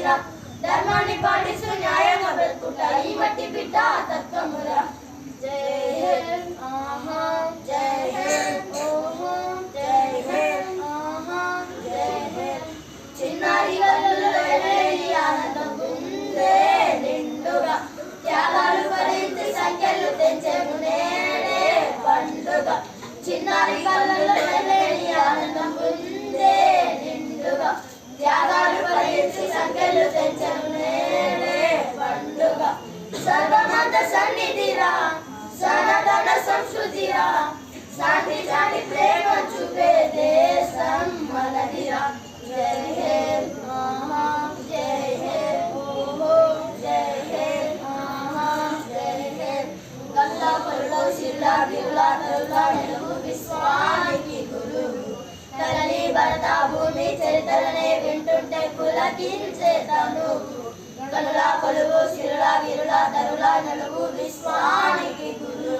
దినం ధర్మాన్ని పాటిస్తూ న్యాయంగా బ్రతుకుంటా ఈ మట్టి బిడ్డ తత్వమురా. జై హింద్ జై హింద్ జై హింద్ జై హింద్. చిన్నారి కళ్ళలో ఎనలేని ఆనందం ఉందే నిండుగా త్యాగాలు భరించి సంఖ్యలు తెంచెను నేడే పండుగ. చిన్నారి కళ్ళలో ఎనలేని ఆనందం ఉందే నిండుగా త్యాగాలు భరించి సంఖ్యలు తెంచెను నేడే పండుగ. సర్వమత సన్నిధిరా సనాతన సంస్కృతిరా శాంతి శాంతి ప్రేమ చూపే దేశం మనదిరా. జై హింద్ జై హింద్ జై హింద్ జై హింద్. గల్లా పల్లలో సిల్లా గిల్లా తల్లా నెలవు విశ్వానికి గురువు. తల్లి భరత భూమి చరిత్రనే వింటుంటే పులకించేతను. కనులా కొలువు సిరులా గిరులా తరులా నెలవు విశ్వానికి గురువు.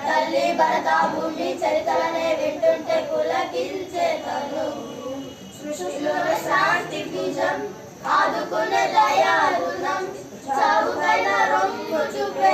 తల్లి భరత భూమి చరిత్రనే వింటుంటే పులకించేతను. సృష్టిలో శాంతి బీజం ఆదుకునే దయారుణం చావుకైన రొమ్ము చూపే